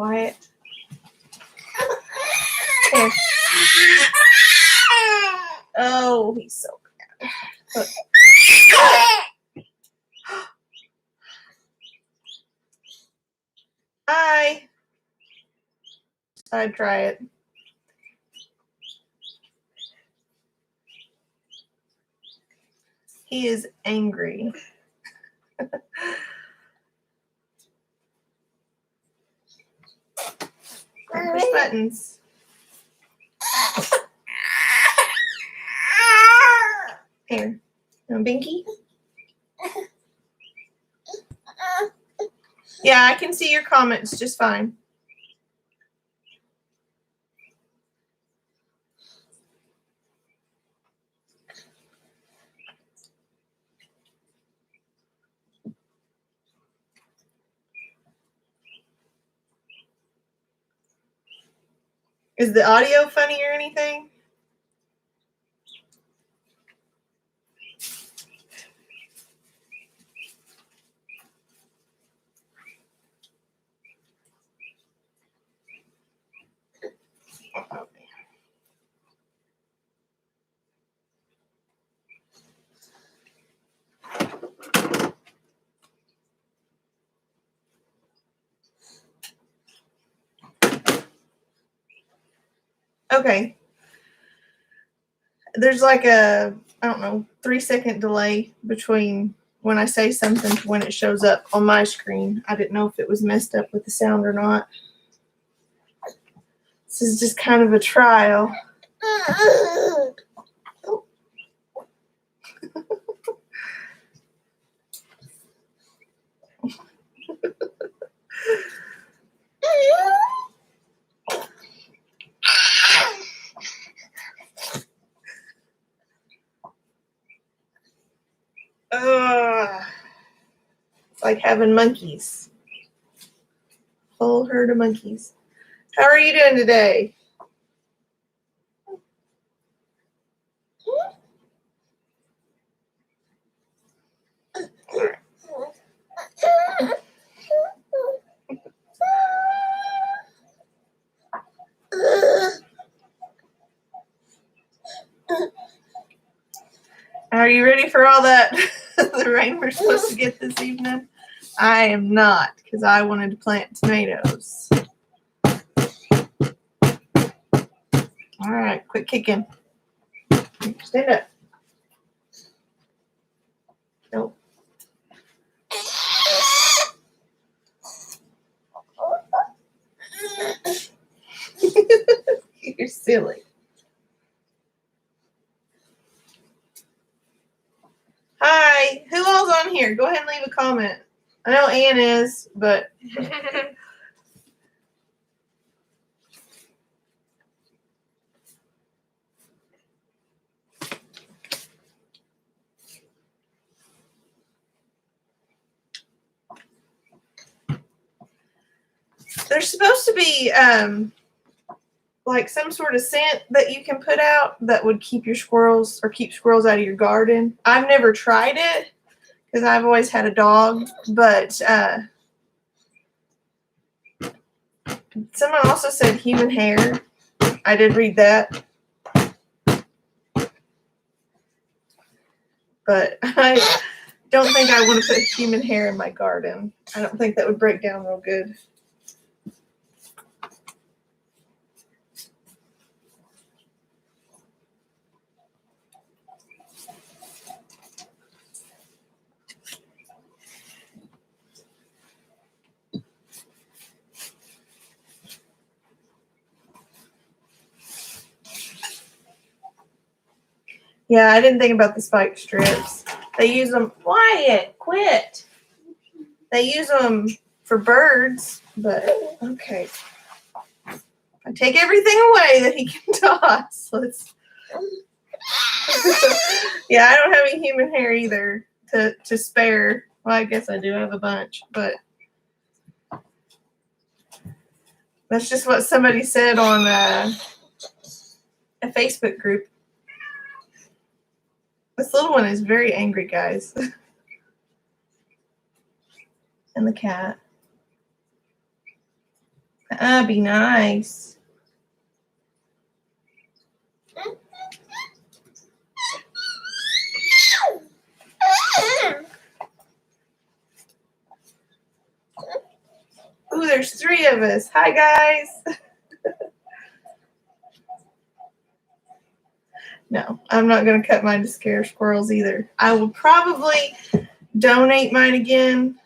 quiet. Here. Oh, he's so bad. Look. Hi. I'd try it. He is angry. Push buttons. Here. You want Binky? Yeah, I can see your comments just fine. Is the audio funny or anything? Okay. There's like a, I don't know, 3-second delay between when I say something to when it shows up on my screen. I didn't know if it was messed up with the sound or not. This is just kind of a trial. It's like having monkeys. Whole herd of monkeys. How are you doing today? Are you ready for all that the rain we're supposed to get this evening? I am not, because I wanted to plant tomatoes. All right, quit kicking. Stand up. Nope. You're silly. Hi, who all's on here? Go ahead and leave a comment. I know Ann is, but there's supposed to be like some sort of scent that you can put out that would keep your squirrels or keep squirrels out of your garden. I've never tried it because I've always had a dog, but someone also said human hair. I did read that. But I don't think I want to put human hair in my garden. I don't think that would break down real good. Yeah, I didn't think about the spike strips. They use them. Wyatt, quit. They use them for birds, but okay. I take everything away that he can toss. Yeah, I don't have any human hair either to spare. Well, I guess I do have a bunch, but that's just what somebody said on a Facebook group. This little one is very angry, guys. And the cat. Be nice. Ooh, there's 3 of us. Hi, guys. No, I'm not going to cut mine to scare squirrels either. I will probably donate mine again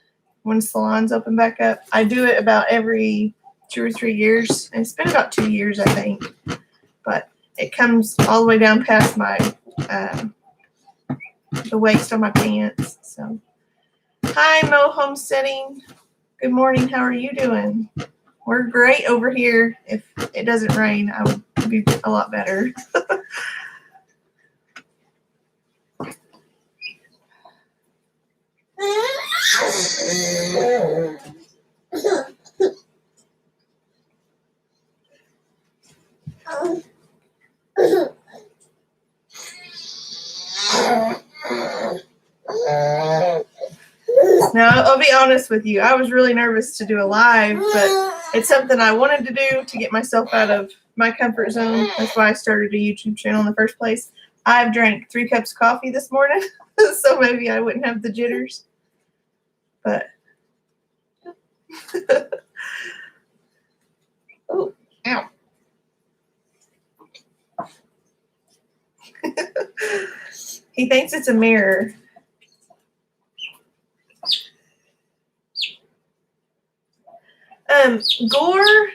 when salons open back up. I do it about every 2 or 3 years, and it's been about 2 years, I think. But it comes all the way down past my the waist on my pants. So, hi, Mo Homesteading. Good morning. How are you doing? We're great over here. If it doesn't rain, I would be a lot better. Now, I'll be honest with you. I was really nervous to do a live, but it's something I wanted to do to get myself out of my comfort zone. That's why I started a YouTube channel in the first place. I've drank 3 cups of coffee this morning, so maybe I wouldn't have the jitters. But, oh, ow. He thinks it's a mirror. Gore,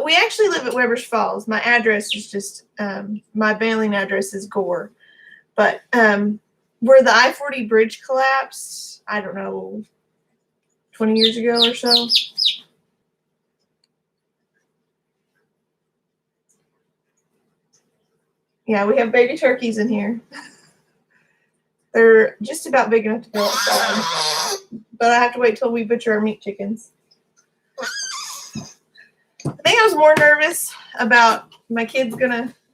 we actually live at Weber's Falls. My address is just, my mailing address is Gore. But where the I-40 bridge collapsed, I don't know, 20 years ago or so. Yeah, we have baby turkeys in here. They're just about big enough to go outside. But I have to wait till we butcher our meat chickens. I think I was more nervous about my kids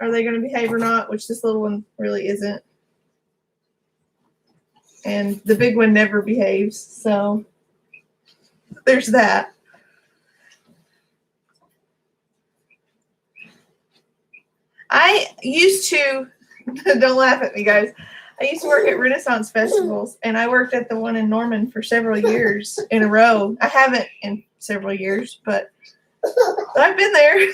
are they gonna behave or not, which this little one really isn't. And the big one never behaves, so there's that. I used to, don't laugh at me, guys. I used to work at Renaissance festivals, and I worked at the one in Norman for several years in a row. I haven't in several years, but I've been there.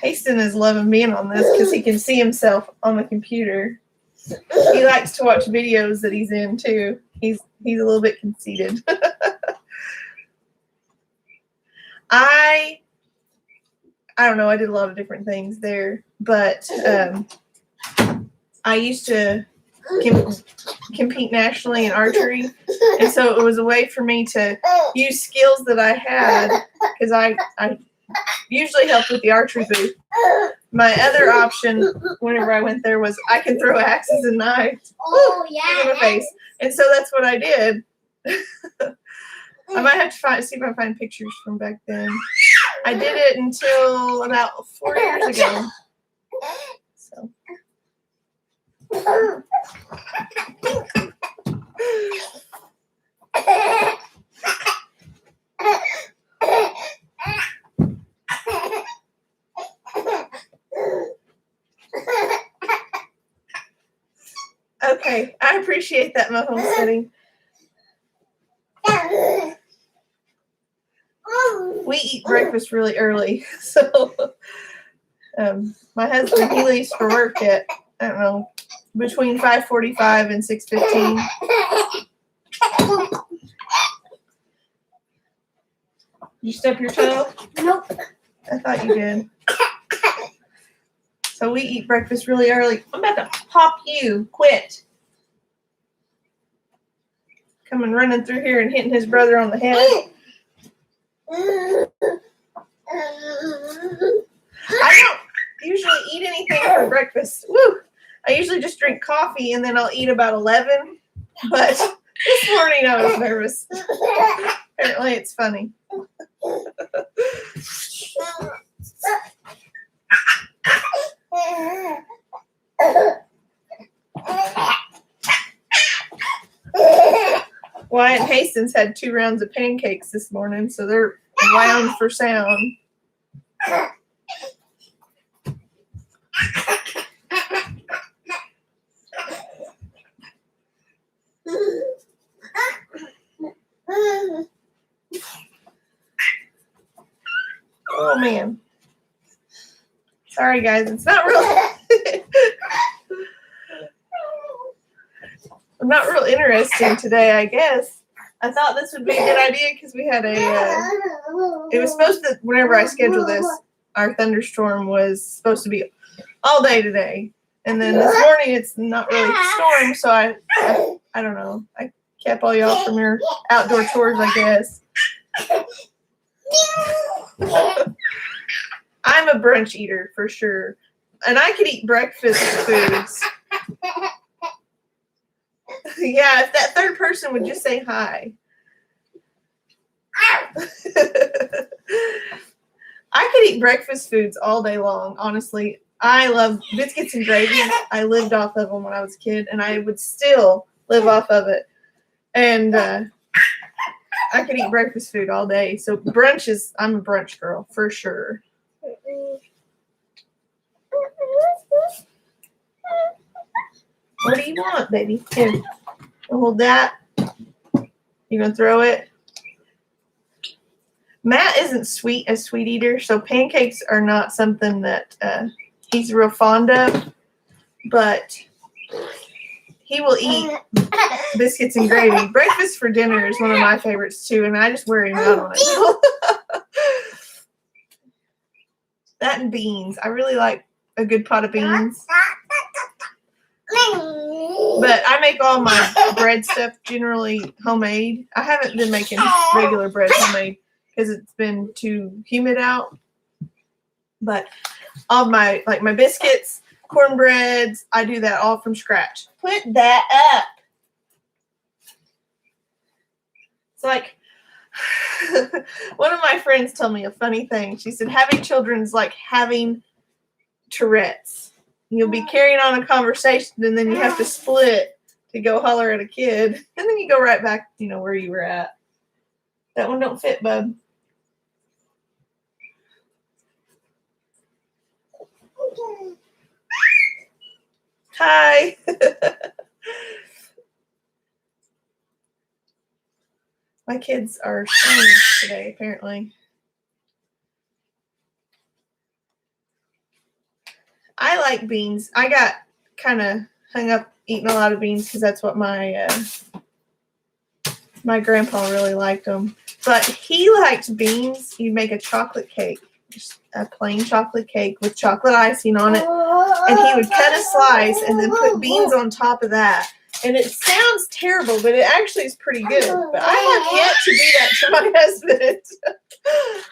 Haston is loving being on this because he can see himself on the computer. He likes to watch videos that he's in too. He's a little bit conceited. I don't know. I did a lot of different things there, but I used to compete nationally in archery, and so it was a way for me to use skills that I had because I usually helped with the archery booth. My other option whenever I went there was I can throw axes and knives in the face, and so that's what I did. I might have to see if I can find pictures from back then. I did it until about 4 years ago. So. Okay, I appreciate that, my homesteading. We eat breakfast really early, so my husband, he leaves for work at, I don't know, between 5:45 and 6:15. You stub your toe? Nope. I thought you did. So we eat breakfast really early. I'm about to pop you. Quit. Coming running through here and hitting his brother on the head. I don't usually eat anything for breakfast. Woo! I usually just drink coffee and then I'll eat about 11. But this morning I was nervous. Apparently it's funny. Wyatt and Hastings had 2 rounds of pancakes this morning, so they're lounge for sound. Oh man. Sorry guys, it's not real. I'm not real interesting today, I guess. I thought this would be a good idea because we had it was supposed to, whenever I scheduled this, our thunderstorm was supposed to be all day today. And then this morning it's not really storm, so I don't know. I kept all y'all from your outdoor chores, I guess. I'm a brunch eater for sure. And I could eat breakfast foods. Yeah, if that third person would just say hi. I could eat breakfast foods all day long, honestly. I love biscuits and gravy. I lived off of them when I was a kid, and I would still live off of it. And I could eat breakfast food all day. So brunch is, I'm a brunch girl for sure. What do you want, baby? Here, hold that. You gonna throw it? Matt isn't a sweet eater, so pancakes are not something that he's real fond of, but he will eat biscuits and gravy. Breakfast for dinner is one of my favorites too, and I just wear him out on it. That and beans. I really like a good pot of beans. But I make all my bread stuff generally homemade. I haven't been making regular bread homemade because it's been too humid out. But all my, like my biscuits, cornbreads, I do that all from scratch. Put that up. It's like, one of my friends told me a funny thing. She said, having children is like having Tourette's. You'll be carrying on a conversation and then you have to split to go holler at a kid. And then you go right back, where you were at. That one don't fit, bub. Hi. My kids are strange today, apparently. I like beans. I got kind of hung up eating a lot of beans because that's what my grandpa really liked them. But he liked beans. He'd make a chocolate cake, just a plain chocolate cake with chocolate icing on it. And he would cut a slice and then put beans on top of that. And it sounds terrible, but it actually is pretty good. But I have yet to do that to my husband.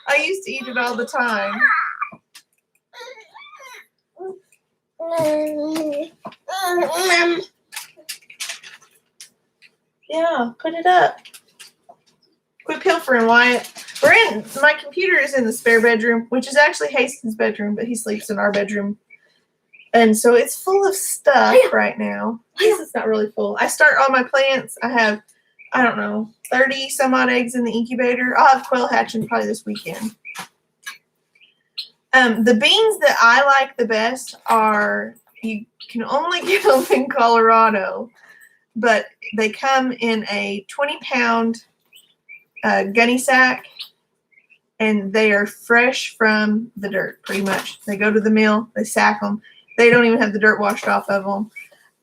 I used to eat it all the time. Yeah, put it up. Quit pilfering, Wyatt. My computer is in the spare bedroom, which is actually Hastings' bedroom, but he sleeps in our bedroom. And so it's full of stuff right now. This is not really full. I start all my plants. I have, 30 some odd eggs in the incubator. I'll have quail hatching probably this weekend. The beans that I like the best are, you can only get them in Colorado, but they come in a 20-pound gunny sack, and they are fresh from the dirt, pretty much. They go to the mill, they sack them. They don't even have the dirt washed off of them,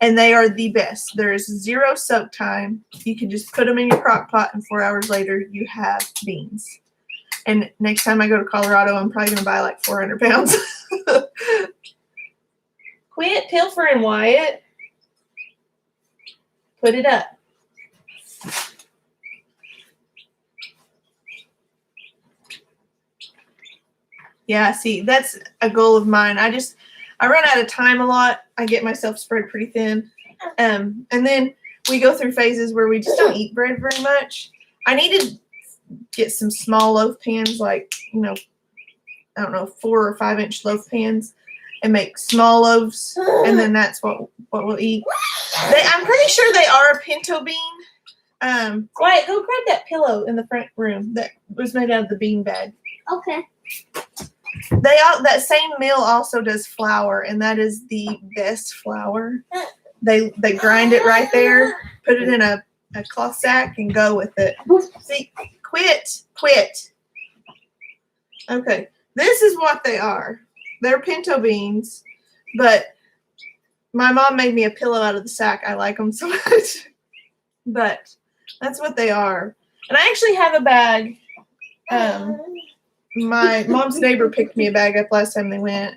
and they are the best. There is 0 soak time. You can just put them in your crock pot, and 4 hours later, you have beans. And next time I go to Colorado, I'm probably going to buy like 400 pounds. Quit pilfering, Wyatt. Put it up. Yeah, see, that's a goal of mine. I run out of time a lot. I get myself spread pretty thin. And then we go through phases where we just don't eat bread very much. I need to get some small loaf pans, like, 4 or 5 inch loaf pans, and make small loaves, and then that's what we'll eat. I'm pretty sure they are a pinto bean. Wyatt, go grab that pillow in the front room that was made out of the bean bag. Okay. That same mill also does flour, and that is the best flour. They grind it right there, put it in a cloth sack, and go with it. See, quit. Okay, this is what they are. They're pinto beans, but my mom made me a pillow out of the sack. I like them so much, but that's what they are. And I actually have a bag. My mom's neighbor picked me a bag up last time they went.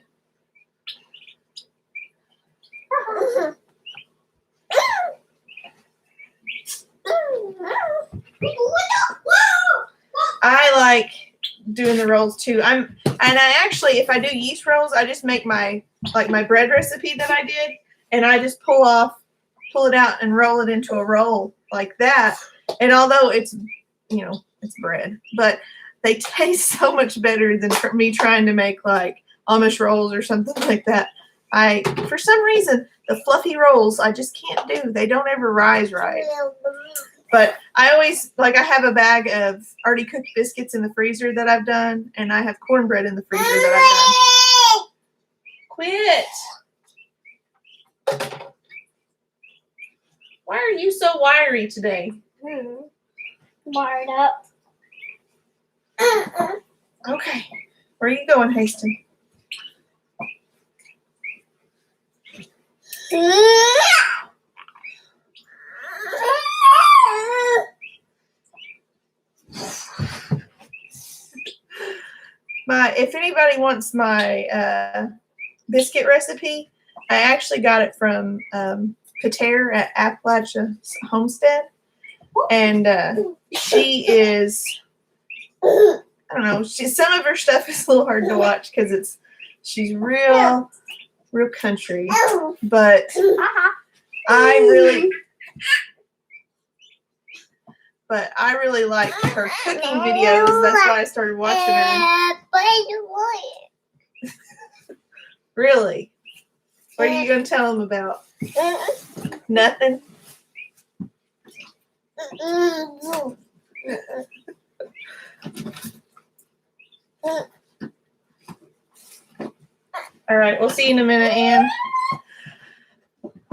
I like doing the rolls too. I actually, if I do yeast rolls, I just make my bread recipe that I did, and I just pull it out and roll it into a roll like that. And although it's bread, but they taste so much better than me trying to make like Amish rolls or something like that. For some reason, the fluffy rolls I just can't do. They don't ever rise right. But I always, I have a bag of already cooked biscuits in the freezer that I've done, and I have cornbread in the freezer that I've done. Quit. Why are you so wiry today? Wired up. Okay. Where are you going, Haston? If anybody wants my biscuit recipe, I actually got it from Pater at Appalachia Homestead, and she is, I don't know, some of her stuff is a little hard to watch because she's real country, but I really like her cooking videos. That's why I started watching her. Really? What are you going to tell them about? Nothing? All right, we'll see you in a minute, Ann.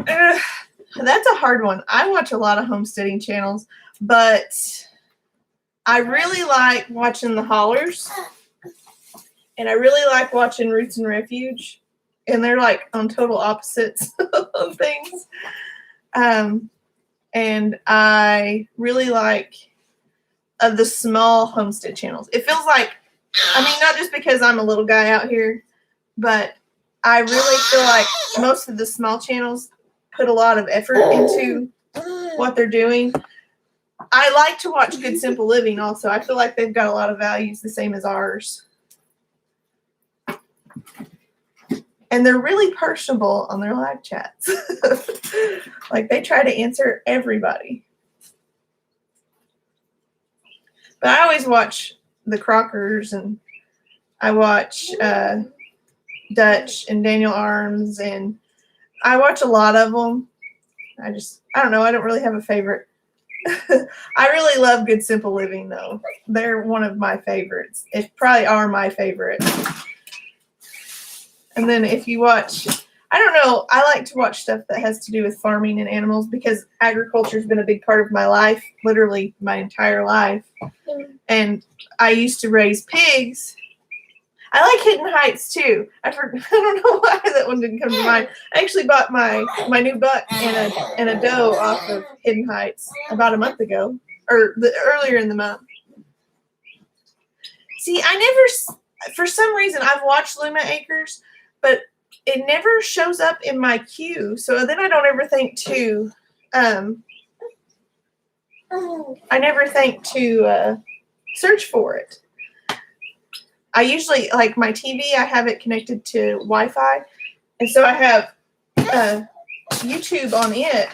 That's a hard one. I watch a lot of homesteading channels, but I really like watching the haulers, and I really like watching Roots and Refuge, and they're like on total opposites of things. And I really like the small homestead channels. It feels like, not just because I'm a little guy out here, but I really feel like most of the small channels put a lot of effort into what they're doing. I like to watch Good Simple Living also. I feel like they've got a lot of values the same as ours. And they're really personable on their live chats. Like, they try to answer everybody. But I always watch the Crockers, and I watch Dutch and Daniel Arms, and I watch a lot of them. I don't know. I don't really have a favorite. I really love Good Simple Living, though. They're one of my favorites. It probably are my favorite. And then if you watch, I don't know, I like to watch stuff that has to do with farming and animals because agriculture has been a big part of my life, literally my entire life. And I used to raise pigs. I like Hidden Heights too. I don't know why that one didn't come to mind. I actually bought my new buck and a doe off of Hidden Heights about a month ago, or earlier in the month. See, for some reason, I've watched Luma Acres, but it never shows up in my queue. So then I don't ever think to, search for it. I usually, like my TV, I have it connected to Wi-Fi. And so I have YouTube on it.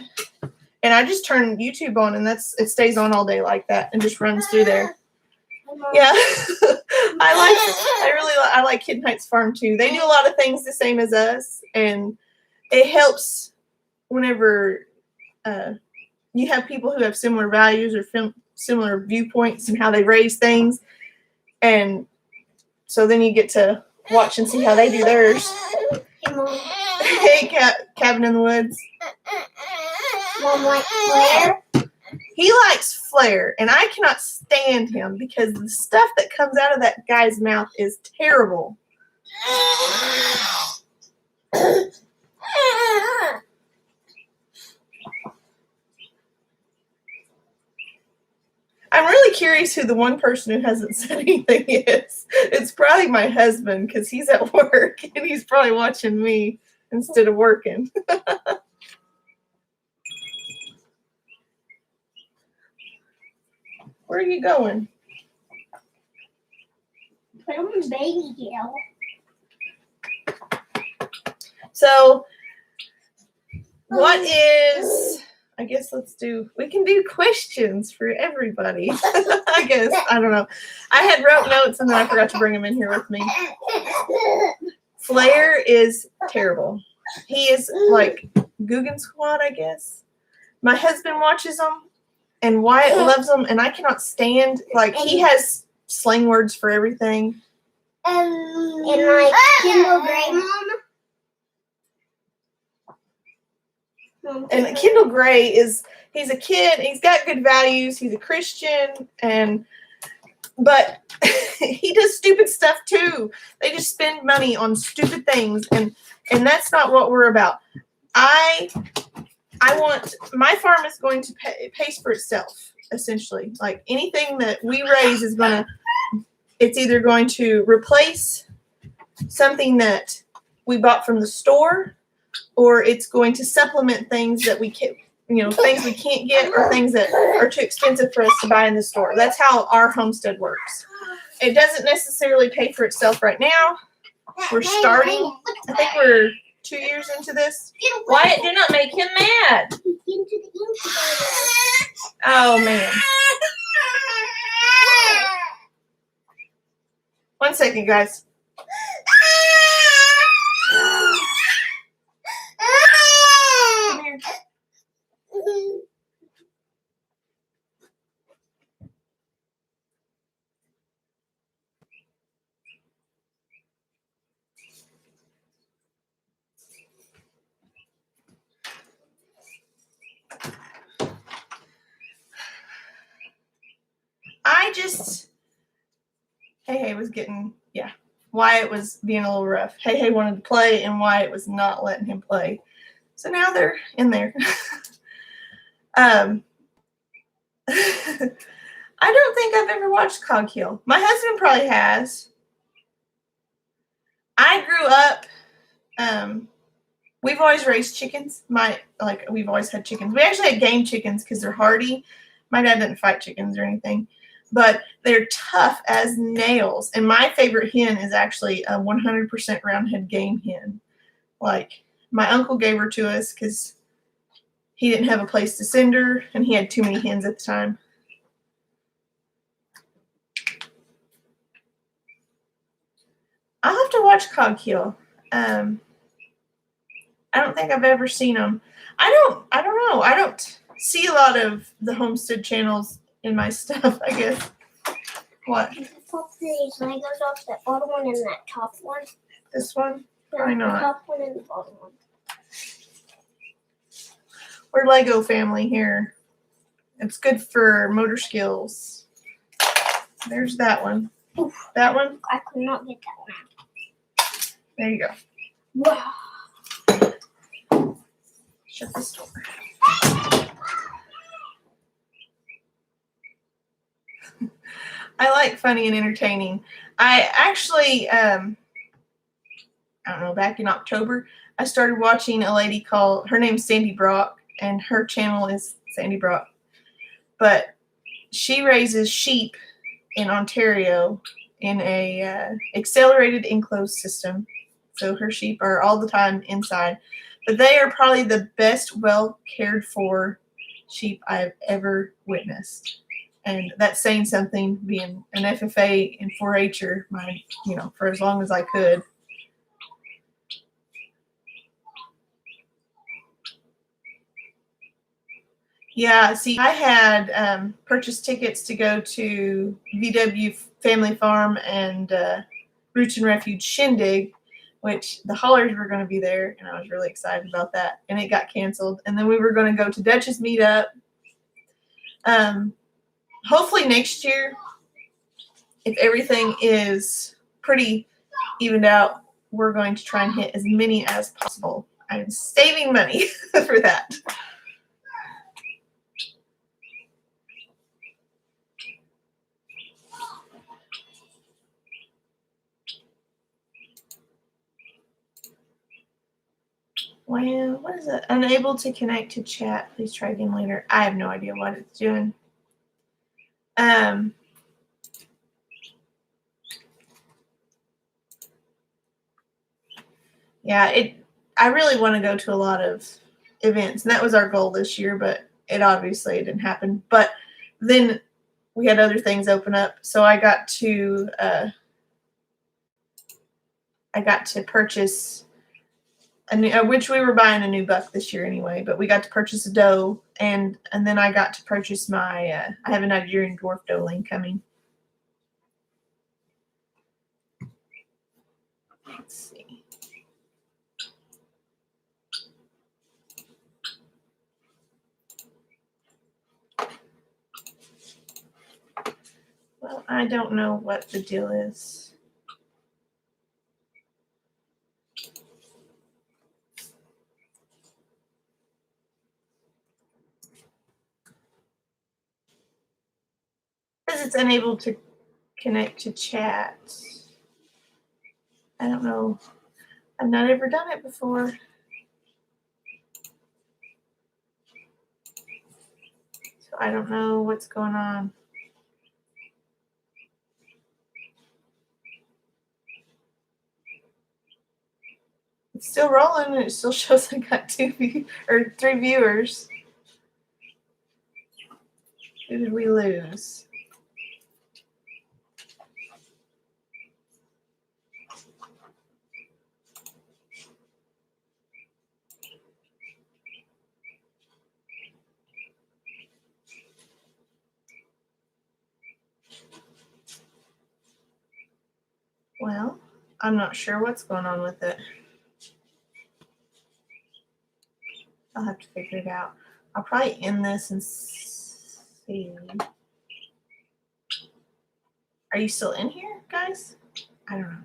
And I just turn YouTube on, and it stays on all day like that and just runs through there. Yeah. I like Hidden Heights Farm too. They do a lot of things the same as us, and it helps whenever you have people who have similar values or similar viewpoints and how they raise things, and so then you get to watch and see how they do theirs. Hey, Cabin in the Woods. Mom like Flair? He likes Flair, and I cannot stand him because the stuff that comes out of that guy's mouth is terrible. I'm really curious who the one person who hasn't said anything is. It's probably my husband because he's at work and he's probably watching me instead of working. Where are you going? Put him in baby jail. So, what is... I guess we can do questions for everybody. I guess, I don't know. I had wrote notes and then I forgot to bring them in here with me. Flair is terrible. He is like Guggen Squad, I guess. My husband watches them and Wyatt loves them, and I cannot stand, like, he has slang words for everything. And like Kendall Gray, Mom. And Kendall Gray he's a kid, he's got good values, he's a Christian, but he does stupid stuff too. They just spend money on stupid things, and that's not what we're about. I want, my farm is going to pays for itself, essentially. Like anything that we raise it's either going to replace something that we bought from the store, or it's going to supplement things that we can't, things we can't get, or things that are too expensive for us to buy in the store. That's how our homestead works. It doesn't necessarily pay for itself right now. We're starting. I think we're 2 years into this. Wyatt, do not make him mad. Oh, man. 1 second, guys. Come here. Hey was getting, Wyatt was being a little rough. Hey wanted to play, and Wyatt was not letting him play. So now they're in there. I don't think I've ever watched Coghill. My husband probably has. I grew up, we've always raised chickens. We've always had chickens. We actually had game chickens because they're hardy. My dad didn't fight chickens or anything, but they're tough as nails. And my favorite hen is actually a 100% roundhead game hen. Like, my uncle gave her to us because he didn't have a place to send her, and he had too many hens at the time. I'll have to watch Coghill. I don't think I've ever seen them. I don't know. I don't see a lot of the homestead channels in my stuff, I guess. What? Pop these Legos off the bottom one and that top one. This one? Probably not. The top one and the bottom one. We're Lego family here. It's good for motor skills. There's that one. Oof. That one? I could not get that one out. There you go. Wow. Shut this door. I like funny and entertaining. I actually, I don't know, back in October, I started watching a lady her name's Sandy Brock, and her channel is Sandy Brock. But she raises sheep in Ontario in a accelerated enclosed system. So her sheep are all the time inside. But they are probably the best well cared for sheep I've ever witnessed. And that's saying something, being an FFA and 4-H'er, for as long as I could. Yeah, see, I had purchased tickets to go to VW Family Farm and Roots and Refuge Shindig, which the Hollers were going to be there, and I was really excited about that, and it got canceled. And then we were going to go to Dutch's meetup. Hopefully next year, if everything is pretty evened out, we're going to try and hit as many as possible. I'm saving money for that. Well, what is it? Unable to connect to chat. Please try again later. I have no idea what it's doing. Yeah, I really want to go to a lot of events, and that was our goal this year, but it obviously didn't happen. But then we had other things open up, so I got to purchase which we were buying a new buck this year anyway, but we got to purchase a doe, and then I got to purchase my I have a Nigerian dwarf doeling coming. Let's see. Well, I don't know what the deal is. Because it's unable to connect to chat. I don't know. I've not ever done it before. So I don't know what's going on. It's still rolling, and it still shows I got 3 viewers. Who did we lose? Well, I'm not sure what's going on with it. I'll have to figure it out. I'll probably end this and see. Are you still in here, guys? I don't know.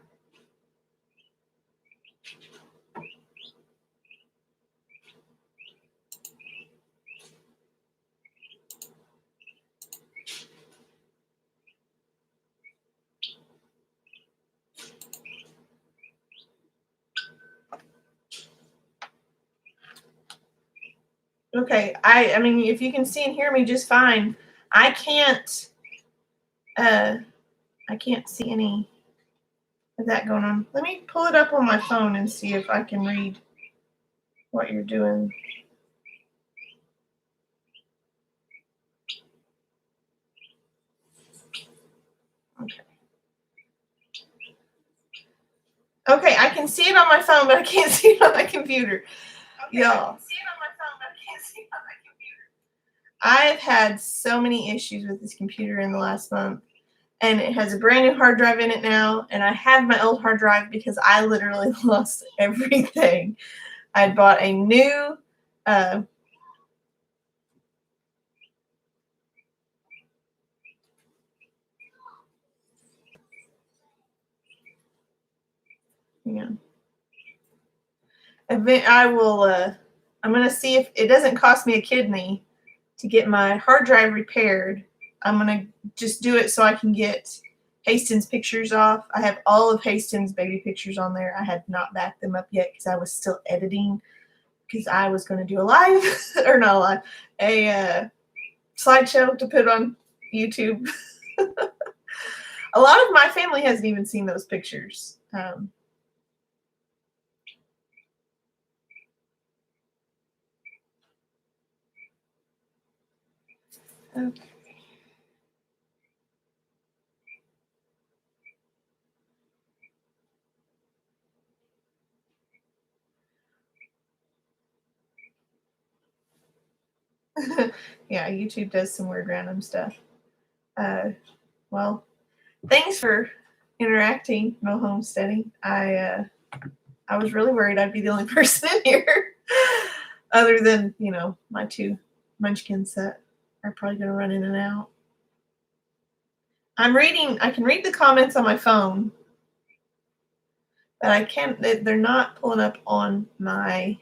Okay, I mean, if you can see and hear me just fine, I can't see any of that going on. Let me pull it up on my phone and see if I can read what you're doing. Okay, I can see it on my phone, but I can't see it on my computer. Okay, y'all. I've had so many issues with this computer in the last month, and it has a brand new hard drive in it now, and I have my old hard drive because I literally lost everything. I bought a new I'm going to see if it doesn't cost me a kidney to get my hard drive repaired. I'm going to just do it so I can get Hastings pictures off. I have all of Hastings baby pictures on there. I had not backed them up yet because I was still editing, because I was going to do a live, or not a live, a slideshow to put on YouTube. A lot of my family hasn't even seen those pictures. Okay. Yeah, YouTube does some weird random stuff. Well, thanks for interacting, no homesteading. I was really worried I'd be the only person in here, other than, you know, my two munchkins that are probably going to run in and out. I can read the comments on my phone, but I can't, they're not pulling up on my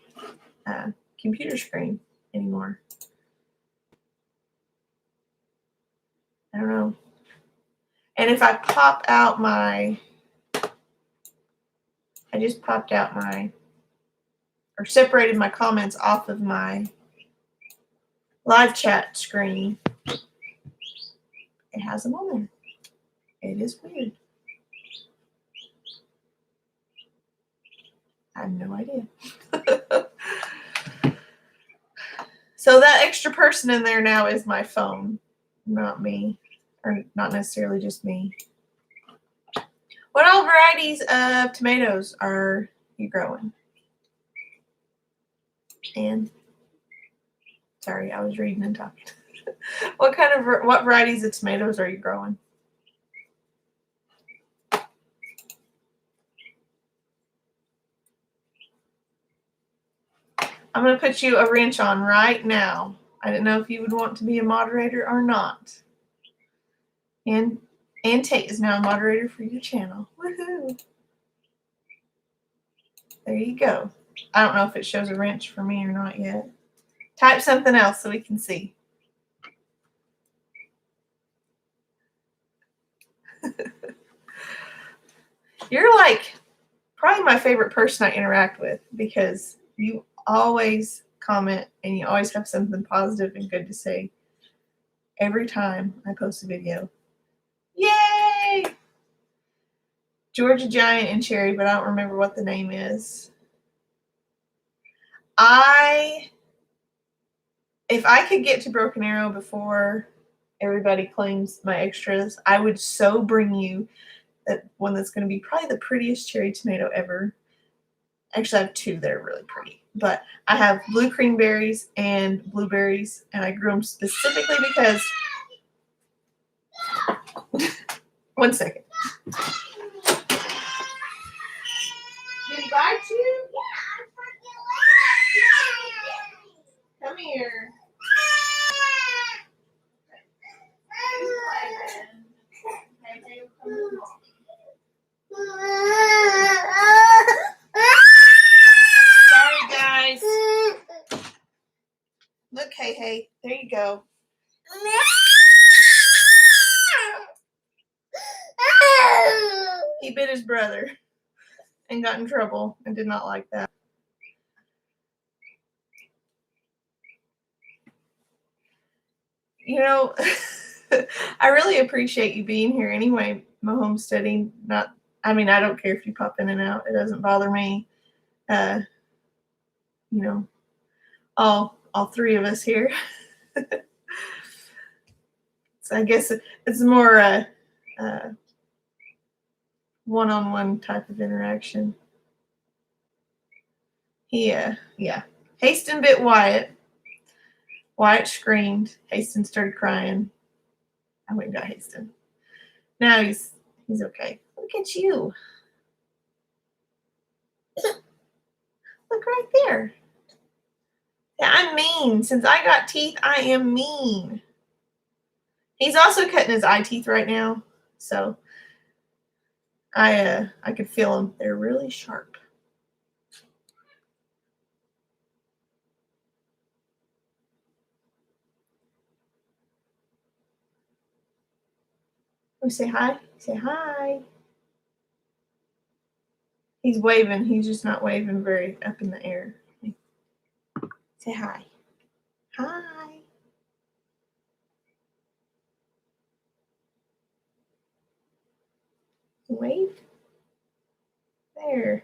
computer screen anymore. I don't know. And if I pop out I just popped out or separated my comments off of my live chat screen. It has them on there. It is weird. I have no idea. So that extra person in there now is my phone, not me, or not necessarily just me. What all varieties of tomatoes are you growing? And sorry, I was reading and talking. What varieties of tomatoes are you growing? I'm going to put you a wrench on right now. I didn't know if you would want to be a moderator or not. And Tate is now a moderator for your channel. Woohoo! There you go. I don't know if it shows a wrench for me or not yet. Type something else so we can see. You're like probably my favorite person I interact with because you always comment and you always have something positive and good to say every time I post a video. Yay! Georgia Giant and Cherry, but I don't remember what the name is. If I could get to Broken Arrow before everybody claims my extras, I would so bring you that one that's going to be probably the prettiest cherry tomato ever. Actually, I have two that are really pretty. But I have blue creamberries and blueberries, and I grew them specifically because... One second. Did he bite you? Yeah. Come here. Sorry, guys. Look, hey, there you go. He bit his brother and got in trouble and did not like that. You know, I really appreciate you being here anyway, my homesteading. I don't care if you pop in and out. It doesn't bother me. You know, all three of us here. So I guess it's more one-on-one type of interaction. Yeah. Haston bit Wyatt. Wyatt screamed. Haston started crying. I went and got Haston. Now he's okay. Look at you. Look right there. Yeah, I'm mean. Since I got teeth, I am mean. He's also cutting his eye teeth right now, so I could feel them. They're really sharp. We say hi. Say hi. He's waving. He's just not waving very up in the air. Say hi. Hi. Wave. There.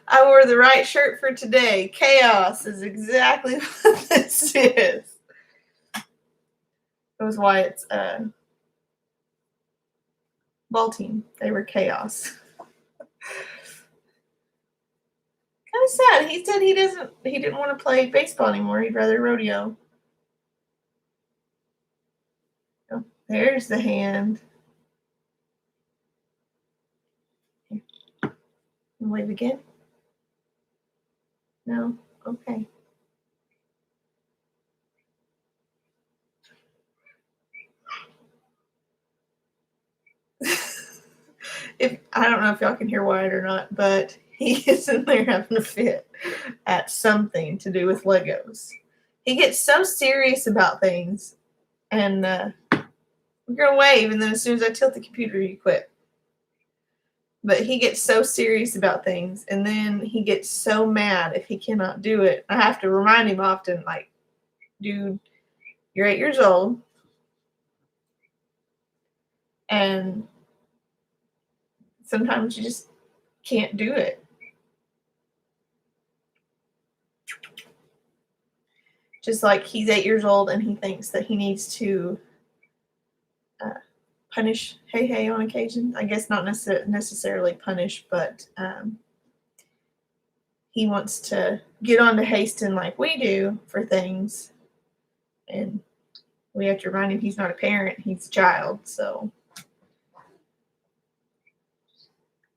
I wore the right shirt for today. Chaos is exactly what this is. It was Wyatt's ball team. They were chaos. That was sad. He said he didn't want to play baseball anymore. He'd rather rodeo. Oh, there's the hand. Wave again? No? Okay. I don't know if y'all can hear Wyatt or not, but he is in there having a fit at something to do with Legos. He gets so serious about things, and we're going to wave, and then as soon as I tilt the computer, you quit. But he gets so serious about things, and then he gets so mad if he cannot do it. I have to remind him often, like, dude, you're 8 years old, and sometimes you just can't do it. Just like he's 8 years old and he thinks that he needs to punish Hey on occasion. I guess not necessarily punish, but he wants to get on to Haston like we do for things. And we have to remind him he's not a parent, he's a child. So,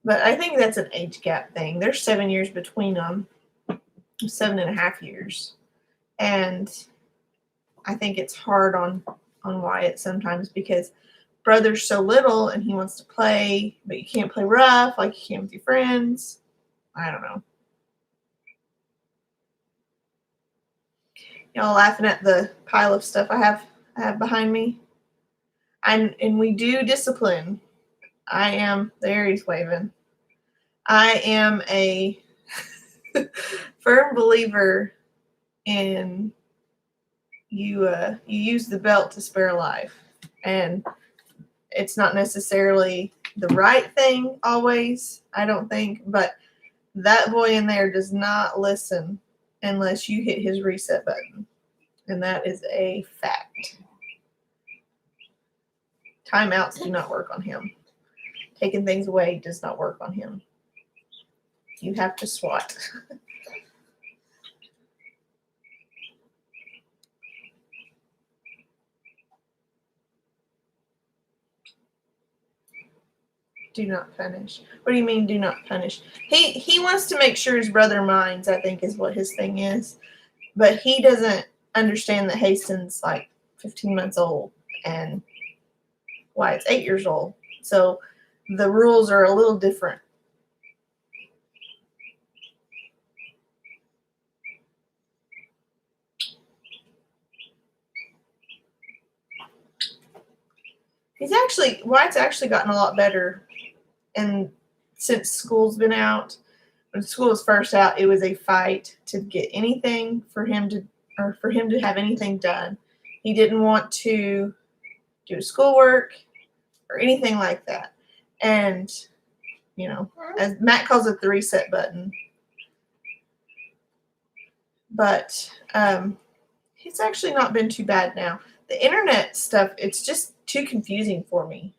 but I think that's an age gap thing. There's 7 years between them, 7.5 years. And I think it's hard on Wyatt sometimes because brother's so little and he wants to play, but you can't play rough like you can with your friends. I don't know. Y'all laughing at the pile of stuff I have behind me. And we do discipline. There he's waving. I am a firm believer in you use the belt to spare a life. And it's not necessarily the right thing always, I don't think, but that boy in there does not listen unless you hit his reset button. And that is a fact. Timeouts do not work on him. Taking things away does not work on him. You have to swat. Do not punish. What do you mean do not punish? He wants to make sure his brother minds, I think is what his thing is. But he doesn't understand that Haston's like 15 months old and Wyatt's 8 years old. So the rules are a little different. Wyatt's actually gotten a lot better. And since school's been out, when school was first out, it was a fight to get anything for him to have anything done. He didn't want to do schoolwork or anything like that. And, as Matt calls it, the reset button. But it's actually not been too bad now. The internet stuff, it's just too confusing for me.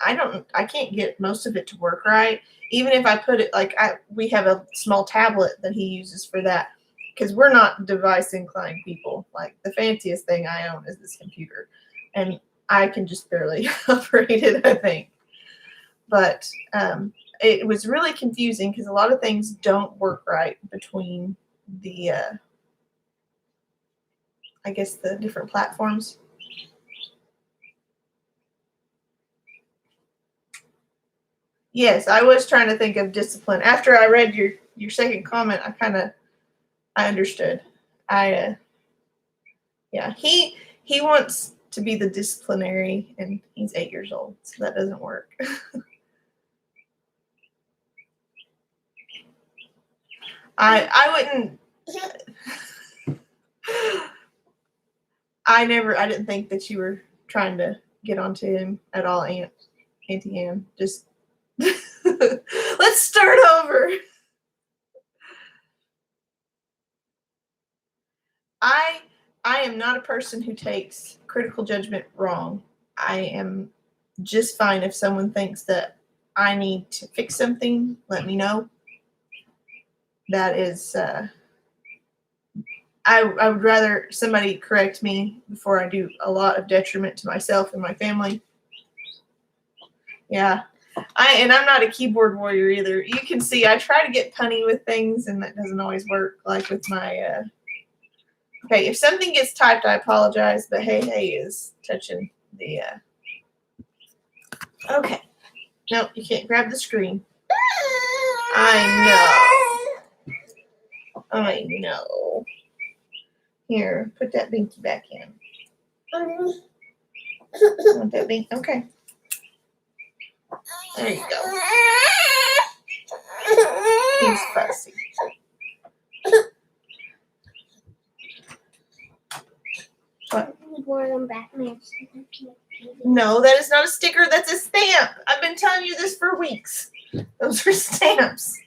I can't get most of it to work right. Even if I put it we have a small tablet that he uses for that because we're not device inclined people. Like the fanciest thing I own is this computer and I can just barely operate it, I think. But it was really confusing because a lot of things don't work right between the, I guess the different platforms. Yes, I was trying to think of discipline. After I read your second comment, I understood. He wants to be the disciplinary, and he's 8 years old, so that doesn't work. I wouldn't. I didn't think that you were trying to get onto him at all, Auntie Ann. Just let's start over. I am not a person who takes critical judgment wrong. I am just fine if someone thinks that I need to fix something, let me know. that is, I would rather somebody correct me before I do a lot of detriment to myself and my family. Yeah. I'm not a keyboard warrior either. You can see I try to get punny with things, and that doesn't always work. Like with my, okay, if something gets typed, I apologize, but hey is touching the, okay. No, you can't grab the screen. I know. Here, put that binky back in. Want that binky? Okay. There you go. He's fussy. What? One of them Batman. No, that is not a sticker. That's a stamp. I've been telling you this for weeks. Those are stamps.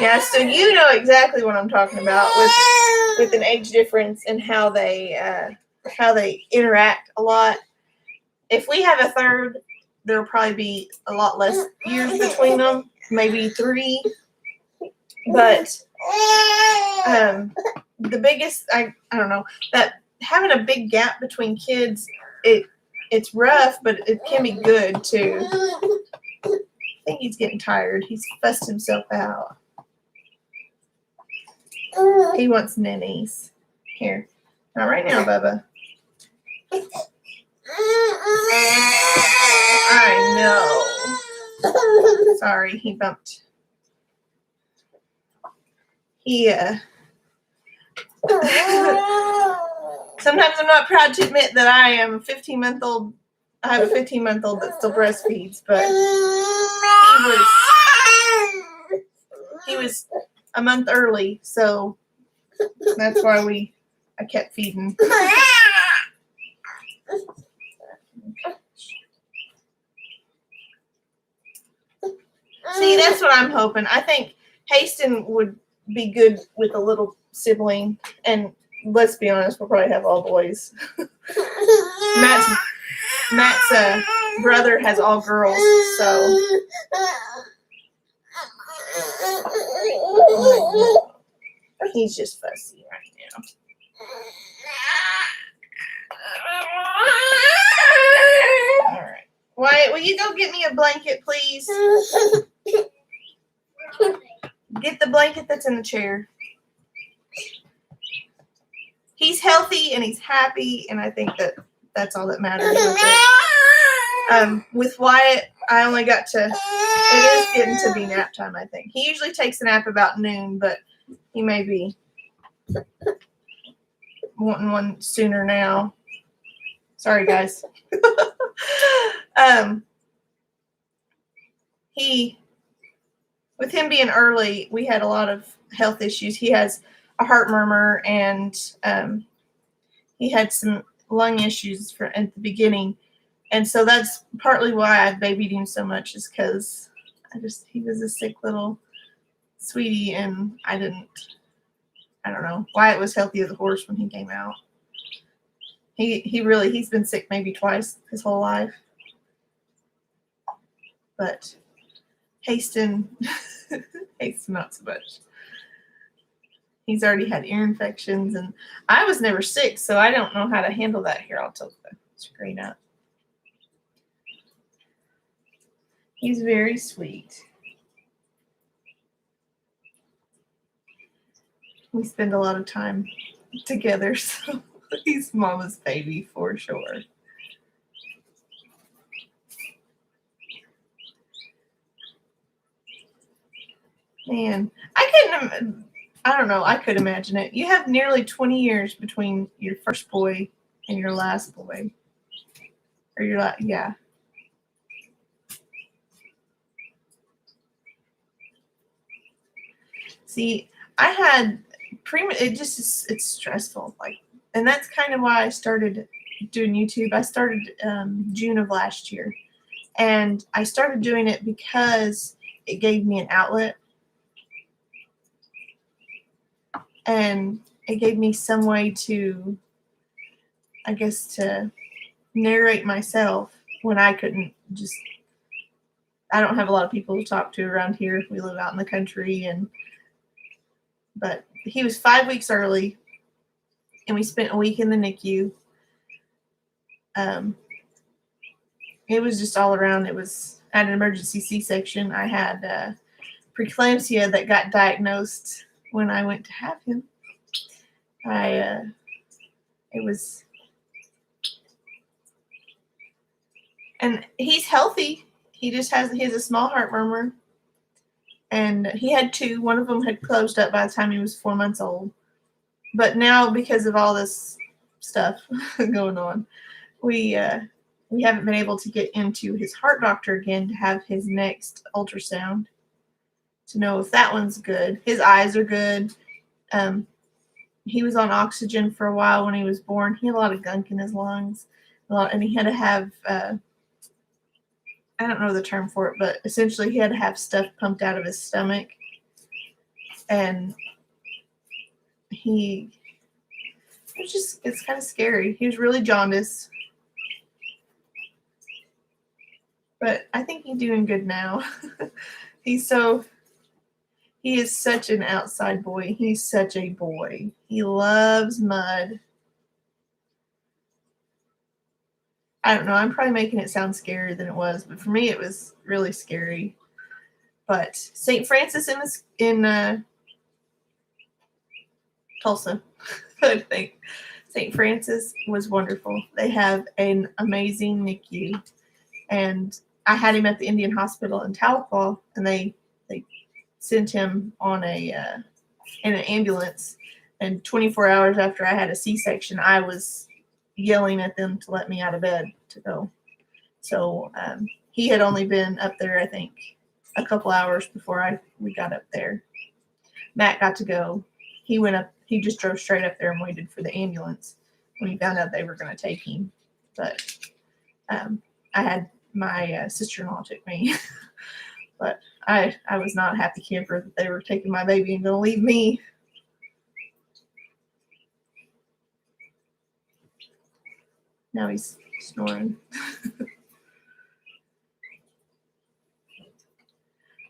Yeah, so you know exactly what I'm talking about with an age difference and how they interact a lot. If we have a third, there'll probably be a lot less years between them, maybe 3. But the biggest, I don't know, that having a big gap between kids, it's rough, but it can be good too. I think he's getting tired. He's fussed himself out. He wants ninnies. Here. Not right now, Bubba. I know. Sorry, he bumped. Sometimes I'm not proud to admit that I am a 15-month-old. I have a 15-month-old that still breastfeeds, but he was a month early, so that's why I kept feeding. See, that's what I'm hoping. I think Haston would be good with a little sibling, and let's be honest, we'll probably have all boys. Matt's brother has all girls, so he's just fussy right now. All right. Wyatt, will you go get me a blanket, please? Get the blanket that's in the chair. He's healthy and he's happy, and I think that's all that matters with it. With Wyatt, I only got to, it is getting to be nap time, I think. He usually takes a nap about noon, but he may be wanting one sooner now. Sorry, guys. With him being early, we had a lot of health issues. He has a heart murmur, and he had some lung issues at the beginning. And so that's partly why I babied him so much, is because he was a sick little sweetie, and I don't know. Wyatt was healthy as a horse when he came out. He's been sick maybe twice his whole life. But Haston not so much. He's already had ear infections, and I was never sick, so I don't know how to handle that. Here, I'll tilt the screen up. He's very sweet. We spend a lot of time together, so he's mama's baby for sure. Man, I don't know, I could imagine it. You have nearly 20 years between your first boy and your last boy. Or yeah. See, I had it's stressful, and that's kind of why I started doing YouTube. I started June of last year, and I started doing it because it gave me an outlet, and it gave me some way to, I guess, to narrate myself when I couldn't just I don't have a lot of people to talk to around here. We live out in the country, but he was 5 weeks early, and we spent a week in the NICU. It was just all around. It was at an emergency C-section. I had preeclampsia that got diagnosed when I went to have him. It was, and he's healthy. He has a small heart murmur, and he had two. One of them had closed up by the time he was 4 months old. But now, because of all this stuff going on, we haven't been able to get into his heart doctor again to have his next ultrasound to know if that one's good. His eyes are good. He was on oxygen for a while when he was born. He had a lot of gunk in his lungs, and he had to have I don't know the term for it, but essentially he had to have stuff pumped out of his stomach. And it's kind of scary. He was really jaundiced. But I think he's doing good now. He is such an outside boy. He's such a boy. He loves mud. I don't know. I'm probably making it sound scarier than it was, but for me, it was really scary. But St. Francis in Tulsa, I think. St. Francis was wonderful. They have an amazing NICU, and I had him at the Indian Hospital in Tahlequah, and they sent him on in an ambulance. And 24 hours after I had a C-section, I was yelling at them to let me out of bed to go. So he had only been up there, I think, a couple hours before we got up there. Matt got to go. He went up. He just drove straight up there and waited for the ambulance when he found out they were going to take him. But I had my sister-in-law took me. But I was not a happy camper that they were taking my baby and going to leave me. Now he's snoring.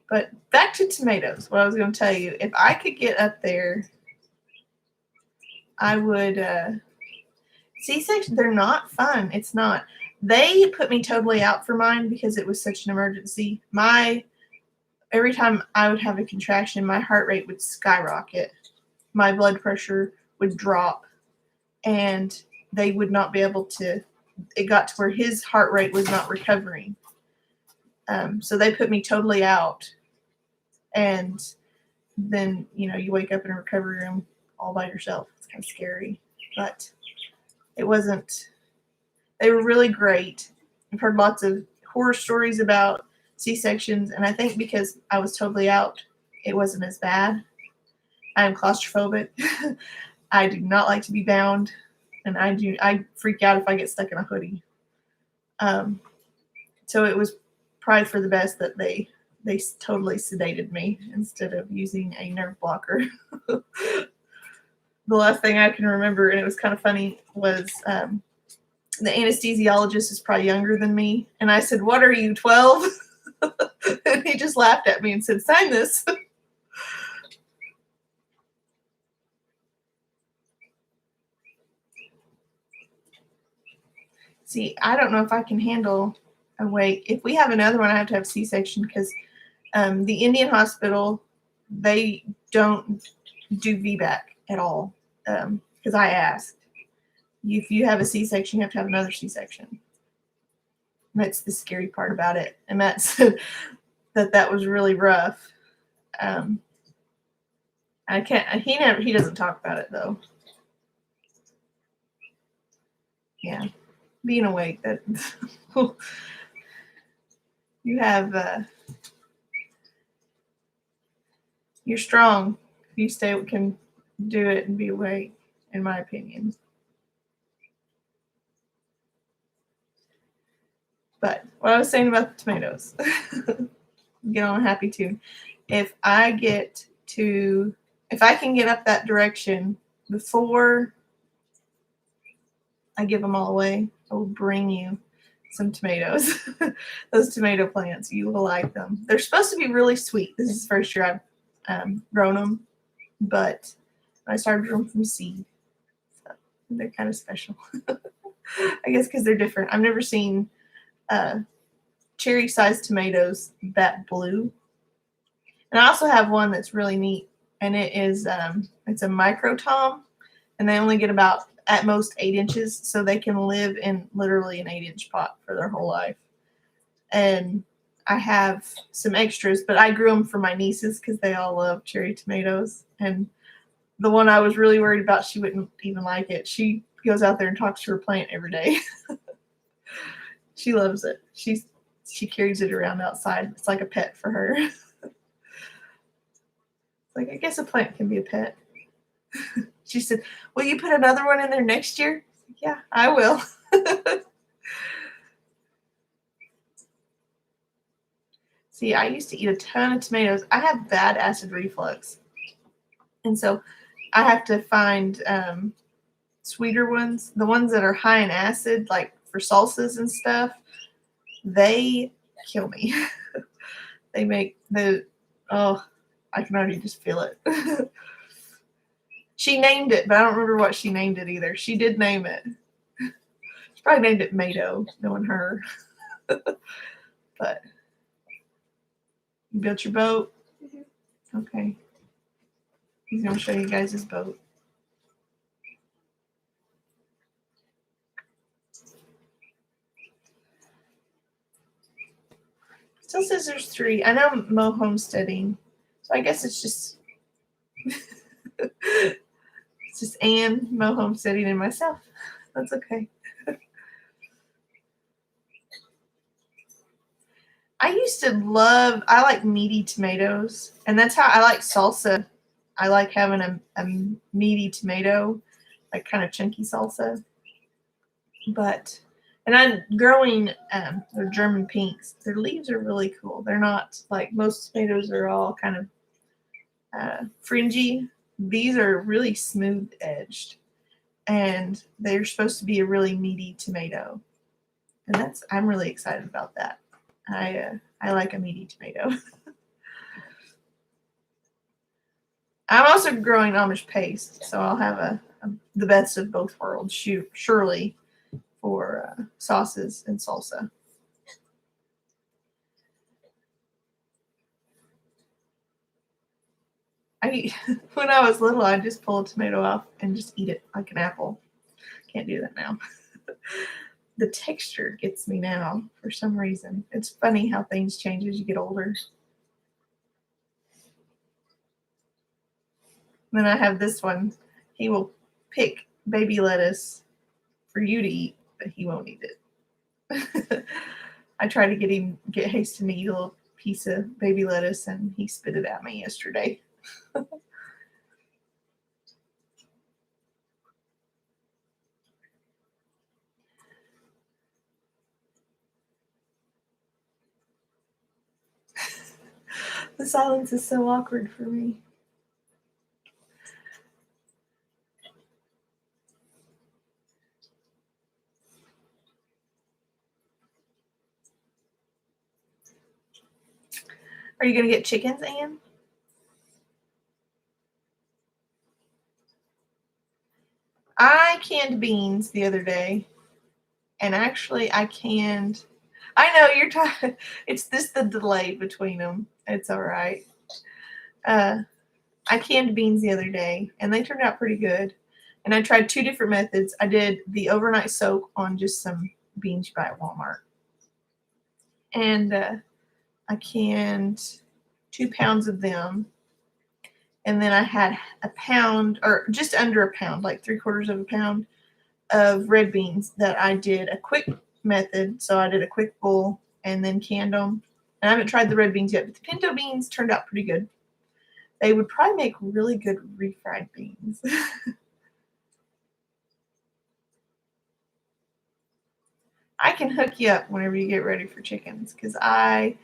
But back to tomatoes. What I was going to tell you, if I could get up there, I would. C-section, they're not fun. It's not. They put me totally out for mine because it was such an emergency. Every time I would have a contraction, my heart rate would skyrocket. My blood pressure would drop, and they would not be able to. It got to where his heart rate was not recovering. So they put me totally out. And then, you wake up in a recovery room all by yourself. It's kind of scary. But it wasn't. They were really great. I've heard lots of horror stories about C-sections, and I think because I was totally out, it wasn't as bad. I am claustrophobic. I do not like to be bound, and I freak out if I get stuck in a hoodie. So it was probably for the best that they totally sedated me instead of using a nerve blocker. The last thing I can remember, and it was kind of funny, was the anesthesiologist is probably younger than me, and I said, "What are you, 12?" And he just laughed at me and said, "Sign this." See, I don't know if I can handle a wait. If we have another one, I have to have C-section because the Indian Hospital, they don't do VBAC at all. Because I asked. If you have a C-section, you have to have another C-section. That's the scary part about it. And Matt said that was really rough. I can't. He doesn't talk about it though. Yeah, being awake. That you have. You're strong. If you can do it and be awake, in my opinion. But what I was saying about the tomatoes, get on a happy tune. If I can get up that direction before I give them all away, I will bring you some tomatoes. Those tomato plants, you will like them. They're supposed to be really sweet. This is the first year I've grown them, but I started them from seed. So they're kind of special. I guess because they're different. I've never seen cherry-sized tomatoes that blue. And I also have one that's really neat, and it is it's a micro tom, and they only get about at most 8 inches, so they can live in literally an 8-inch pot for their whole life. And I have some extras, but I grew them for my nieces because they all love cherry tomatoes. And the one I was really worried about, she wouldn't even like it. She goes out there and talks to her plant every day. She loves it. She carries it around outside. It's like a pet for her. Like, I guess a plant can be a pet. She said, will you put another one in there next year? Yeah, I will. See, I used to eat a ton of tomatoes. I have bad acid reflux. And so I have to find sweeter ones. The ones that are high in acid, like for salsas and stuff, they kill me. They make I can already just feel it. She named it, but I don't remember what she named it either. She did name it. She probably named it Mado, knowing her. But you built your boat? Mm-hmm. Okay. He's going to show you guys his boat. Still says there's 3. I know I'm Mo homesteading, so I guess it's just it's just Anne, Mo homesteading, and myself. That's okay. I like meaty tomatoes, and that's how I like salsa. I like having a meaty tomato, like kind of chunky salsa. And I'm growing, they're German pinks. Their leaves are really cool. They're not like most tomatoes are all kind of fringy. These are really smooth edged, and they're supposed to be a really meaty tomato. And I'm really excited about that. I like a meaty tomato. I'm also growing Amish paste, so I'll have the best of both worlds, surely, for sauces and salsa. When I was little, I'd just pull a tomato off and just eat it like an apple. Can't do that now. The texture gets me now for some reason. It's funny how things change as you get older. Then I have this one. He will pick baby lettuce for you to eat, but he won't eat it. I tried to get Haston to eat a little piece of baby lettuce, and he spit it at me yesterday. The silence is so awkward for me. Are you going to get chickens, Anne? I canned beans the other day, and actually I know you're talking. It's the delay between them. It's all right. I canned beans the other day, and they turned out pretty good. And I tried 2 different methods. I did the overnight soak on just some beans you buy at Walmart, and I canned 2 pounds of them. And then I had a pound, or just under a pound, like 3/4 of a pound of red beans that I did a quick method. So I did a quick bowl and then canned them. And I haven't tried the red beans yet, but the pinto beans turned out pretty good. They would probably make really good refried beans. I can hook you up whenever you get ready for chickens, because I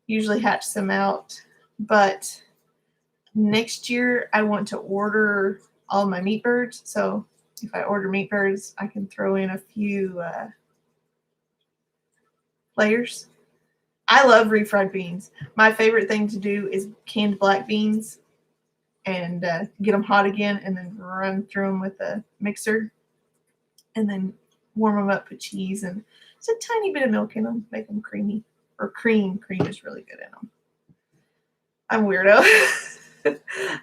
usually hatch some out. But next year, I want to order all my meat birds. So if I order meat birds, I can throw in a few layers. I love refried beans. My favorite thing to do is canned black beans and get them hot again and then run through them with a mixer and then warm them up with cheese and just a tiny bit of milk in them, make them creamy. Or cream. Cream is really good in them. I'm a weirdo.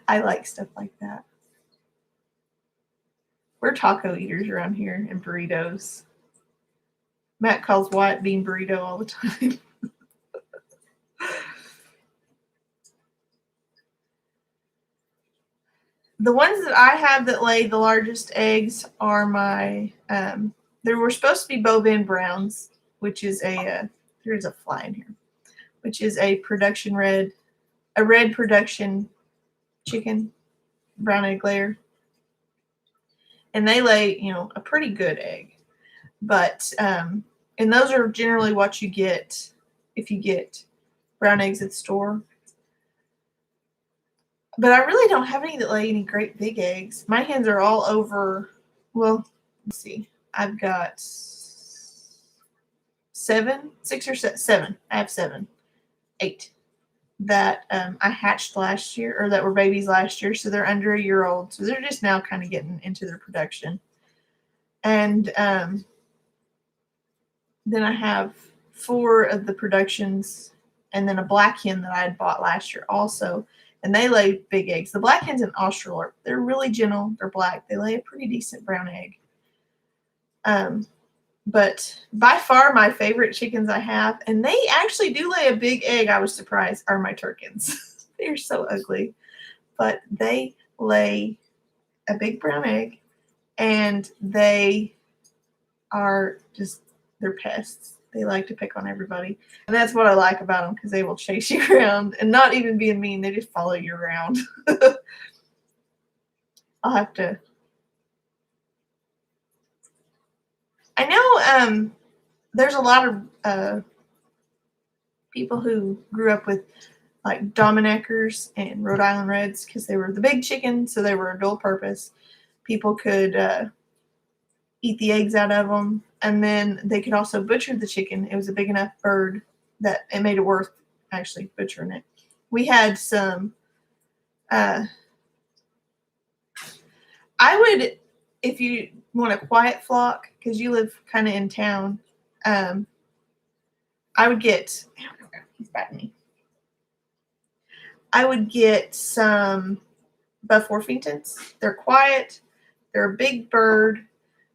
I like stuff like that. We're taco eaters around here and burritos. Matt calls white bean burrito all the time. The ones that I have that lay the largest eggs are my, there were supposed to be bovine browns, which is there's a fly in here, which is a red production chicken, brown egg layer. And they lay, a pretty good egg. But, and those are generally what you get if you get brown eggs at the store. But I really don't have any that lay any great big eggs. My hens are all over, well, let's see. I've got 7. I have 7, 8 that I hatched last year, or that were babies last year. So they're under a year old. So they're just now kind of getting into their production. And then I have 4 of the productions and then a black hen that I had bought last year also. And they lay big eggs. The black hens in Austral they're really gentle. They're black. They lay a pretty decent brown egg. But by far my favorite chickens I have, and they actually do lay a big egg, I was surprised, are my turkins. They're so ugly. But they lay a big brown egg, and they are just, they're pests. They like to pick on everybody. And that's what I like about them, because they will chase you around and not even being mean. They just follow you around. I'll have to. I know there's a lot of people who grew up with like Domineckers and Rhode Island Reds because they were the big chickens, so they were a dual purpose. People could eat the eggs out of them, and then they could also butcher the chicken. It was a big enough bird that it made it worth actually butchering it. We had some, I would, if you want a quiet flock, because you live kind of in town, I would get, he's batting me. I would get some Buff Orpingtons. They're quiet. They're a big bird,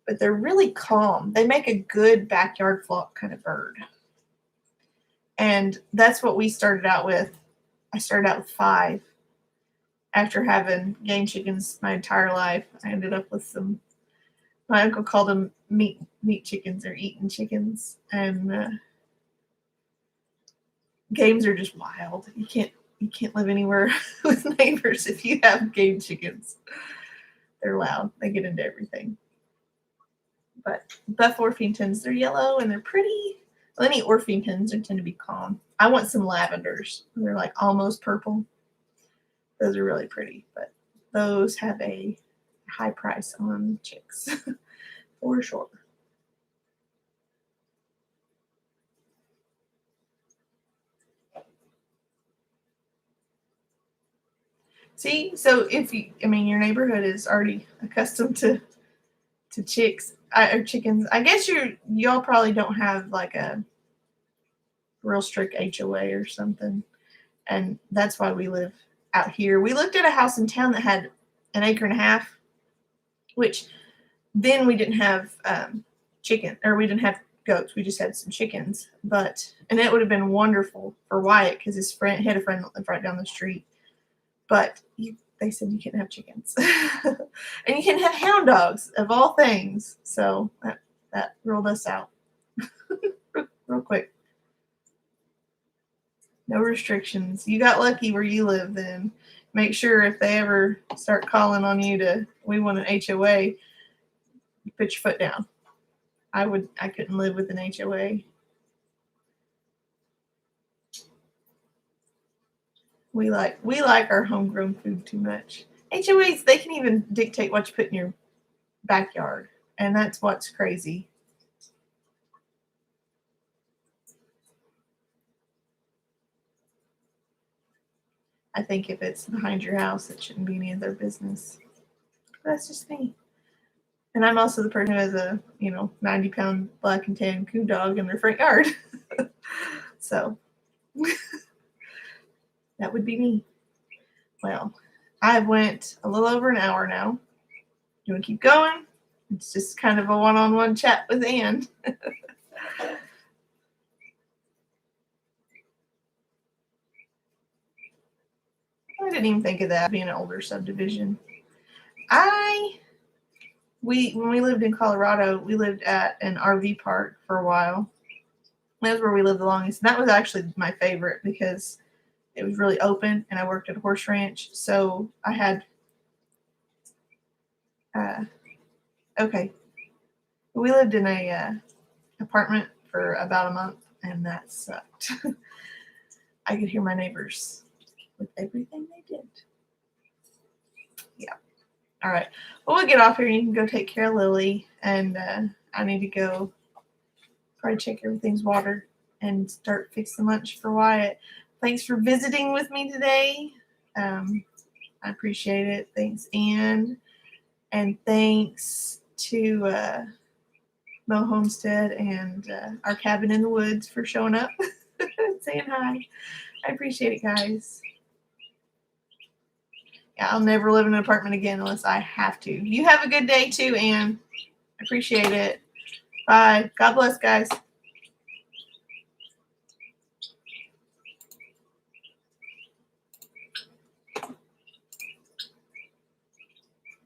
but they're really calm. They make a good backyard flock kind of bird. And that's what we started out with. I started out with 5. After having game chickens my entire life, I ended up with some, my uncle called them meat chickens or eating chickens. And games are just wild. You can't live anywhere with neighbors if you have game chickens. They're loud. They get into everything. But Buff Orpingtons, they're yellow and they're pretty. Well, any Orpingtons tend to be calm. I want some lavenders. They're like almost purple. Those are really pretty, but those have a high price on chicks for sure. See, so if you, your neighborhood is already accustomed to chicks or chickens. I guess y'all probably don't have like a real strict HOA or something, and that's why we live out here. We looked at a house in town that had 1.5 acres, which then we didn't have chicken, or we didn't have goats. We just had some chickens, and it would have been wonderful for Wyatt because he had a friend that lived right down the street. But they said you can't have chickens, and you can't have hound dogs of all things. So that ruled us out real quick. No restrictions. You got lucky where you live. Then make sure if they ever start calling on you we want an HOA, you put your foot down. I couldn't live with an HOA. We like our homegrown food too much. HOAs, they can even dictate what you put in your backyard, and that's what's crazy. I think if it's behind your house, it shouldn't be any of their business. That's just me. And I'm also the person who has a 90-pound black and tan coon dog in their front yard. So that would be me. Well, I've went a little over an hour now. You want to keep going? It's just kind of a one-on-one chat with Ann. I didn't even think of that being an older subdivision. When we lived in Colorado, we lived at an RV park for a while. That's where we lived the longest. And that was actually my favorite because it was really open, and I worked at a horse ranch. So I had, okay. We lived in a apartment for about a month, and that sucked. I could hear my neighbors with everything they did. Yeah. All right. Well, we'll get off here. You can go take care of Lily, and I need to go probably check everything's water and start fixing lunch for Wyatt. Thanks for visiting with me today. I appreciate it. Thanks, Ann. And thanks to Mo Homestead and our cabin in the woods for showing up and saying hi. I appreciate it, guys. Yeah, I'll never live in an apartment again unless I have to. You have a good day too, Ann. I appreciate it. Bye. God bless, guys.